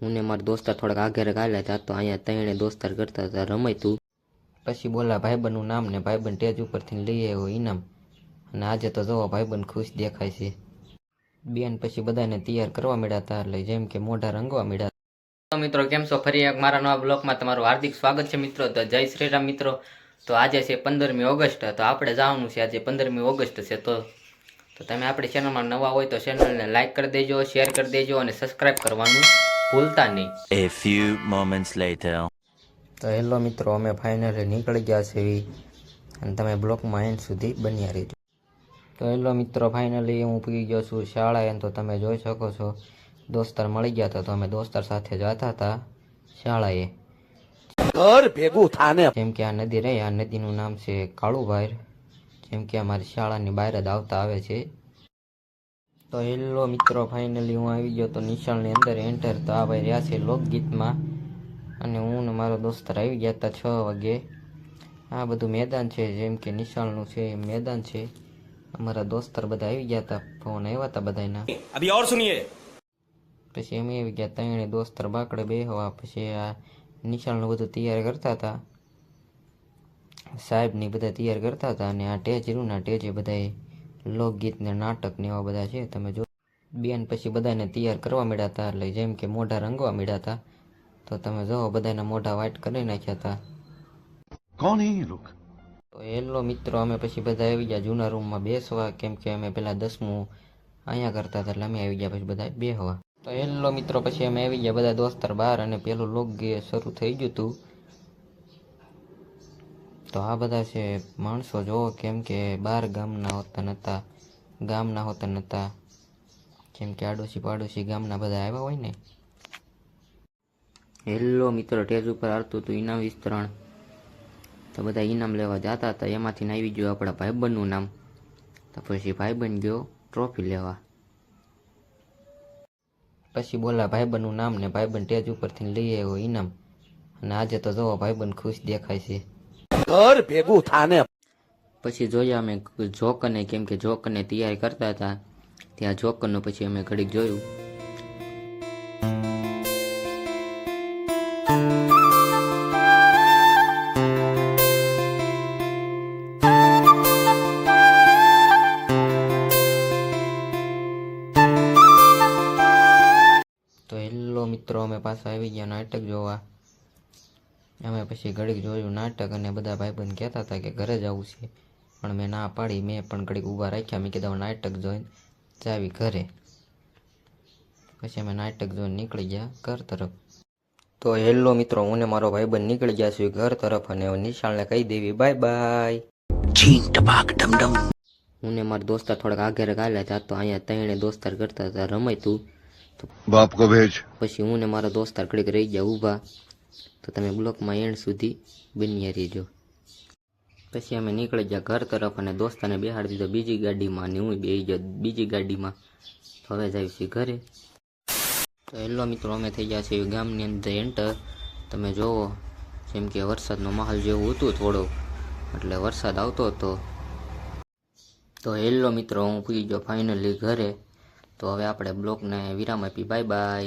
હું ને મારા દોસ્તાર થોડાક આઘેરે ગાલ્યા હતા તો અહીંયા ત્રણે દોસ્તાર કરતા હતા રમાયતું. પછી બોલા ભાઈબંધનું નામ ને ભાઈબંધ સ્ટેજ ઉપરથી લઈ આવ્યો ઇનામ. અને આજે તો જોવો ભાઈબંધ ખુશ દેખાય છે. બેન પછી બધાને તૈયાર કરવા મળ્યા હતા એટલે જેમ કે મોઢા રંગવા મળ્યા. તો મિત્રો કેમ છો? ફરી એક મારા નવા બ્લોગમાં તમારું હાર્દિક સ્વાગત છે મિત્રો. તો જય શ્રી રામ મિત્રો. તો આજે છે 15મી ઓગસ્ટ. તો આપણે જવાનું છે આજે 15મી ઓગસ્ટ છે. તો તમે આપણી ચેનલમાં નવા હોય તો ચેનલને લાઈક કરી દેજો, શેર કરી દેજો અને સબસ્ક્રાઈબ કરવાનું ભૂલતા નહીં. A few moments later. તો હેલો મિત્રો, અમે ફાઇનલી નીકળી ગયા છીએ અને તમે બ્લોગમાં એન્ડ સુધી બન્યા રહેજો. તો હેલો મિત્રો, ફાઇનલી હું પૂરી ગયો છું શાળાએ. તો તમે જોઈ શકો છો દોસ્તાર મળી ગયા હતા તો અમે દોસ્તાર સાથે જતા હતા શાળાએ. ઘર ભેગું થાને જેમ કે આ નદી રહી, આ નદીનું નામ છે કાળુભાઈ. જેમ કે અમારી શાળાની બહાર જ આવતા આવે છે. તો હેલો મિત્રો, ફાઇનલી હું આવી ગયો તો નિશાળની અંદર એન્ટર. તો આ ભાઈ રહ્યા છે લોકગીતમાં અને હું ને મારો દોસ્તાર આવી ગયા હતા 6 વાગે. આ બધું મેદાન છે, જેમ કે નિશાળનું છે મેદાન છે. અમારા દોસ્તાર બધા આવી ગયા હતા, ફોન આવ્યા હતા બધાના. અભી ઓર સુનિએ. પછી અમે આવી ગયા ત્રણે દોસ્તાર બાકડે બેહવા. પછી આ નિશાળનું બધું તૈયાર કરતા હતા, સાહેબની બધા તૈયાર કરતા હતા. અને આ ટેજ રહ્યું ને, ટેજે બધા લોકગીત ને નાટક ને એવા બધા છે તમે જો. બેન પછી બધાને તૈયાર કરવા મળ્યા હતા એટલે જેમ કે મોઢા રંગવા મળ્યા હતા. તો તમે જો બધાના મોઢા વ્હાઈટ કરી નાખ્યા હતા. કોણ હે ये लोग? તો હેલો મિત્રો, અમે પછી બધા આવી ગયા જૂના રૂમમાં બેસવા. કેમ કે અમે પેલા 10મું અહીંયા કરતા હતા એટલે અમે આવી ગયા પછી બધા બેહવા. તો હેલો મિત્રો, પછી અમે આવી ગયા બધા દોસ્તાર બહાર અને પેલું લોકગીત શરૂ થઈ ગયું હતું. તો આ બધા છે માણસો જોવો, કેમ કે 12 ગામના હોતા નહોતા. જેમ કે આડોશી પાડોશી ગામના બધા આવ્યા હોય ને. હેલો મિત્રો, ટેજ ઉપર આવતું હતું ઇનામ વિસ્તરણ. તો બધા ઇનામ લેવા જતા હતા. એમાંથી આવી ગયું આપણા ભાઈબંધનું નામ. તો પછી ભાઈબંધ ગયો ટ્રોફી લેવા. પછી બોલા ભાઈબંધનું નામ ને ભાઈબંધ સ્ટેજ ઉપરથી લઈ આવ્યો ઇનામ. અને આજે તો જોવો ભાઈબંધ ખુશ દેખાય છે. ઘર ભેગું થાને. પછી જોયા અમે જોકરને, કેમ કે જોકરને તૈયારી કરતા હતા ત્યાં જોકરનું પછી અમે ઘડીક જોયું. તો હેલો મિત્રો, અમે પાછા આવી ગયા નાટક જોવા. અમે પછી ઘડીક જોયું નાટક અને બધા ભાઈબંધ કહેતા હતા કે ઘરે જવું છે, પણ મેં ના પાડી. મેં પણ ઘડીક ઊભા રાખ્યા. મેં કીધું નાટક જોઈને જાવી ઘરે. પછી અમે નાટક જોઈને નીકળી ગયા ઘર તરફ. તો હેલો મિત્રો, હું ને મારો ભાઈબંધ નીકળી ગયા છું ઘર તરફ અને નિશાળને કહી દેવી બાય બાય. હું ને મારા દોસ્તાર થોડાક આઘેરે ગાલ્યા હતા તો અહીંયા ત્રણે દોસ્તાર કરતા હતા રમાયતું. બાપ કો ભેજ. પછી હું ને મારો દોસ્તાર ઘડીક રહી ગયા ઊભા. તો તમે બ્લોકમાં એન્ડ સુધી બન્યા રહેજો. પછી અમે નીકળી ગયા ઘર તરફ અને દોસ્તાને બેહાડી દીધો બીજી ગાડીમાં અને હું બેસી ગયો બીજી ગાડીમાં. તો હવે જાય છે ઘરે. તો હેલો મિત્રો, અમે થઈ ગયા છીએ ગામની અંદર એન્ટર. તમે જોવો જેમ કે વરસાદનો માહોલ જેવું હતું થોડો, એટલે વરસાદ આવતો હતો. તો હેલો મિત્રો, હું પૂરી ગયો ફાઇનલી ઘરે. તો હવે આપણે બ્લોગને વિરામ આપી બાય બાય.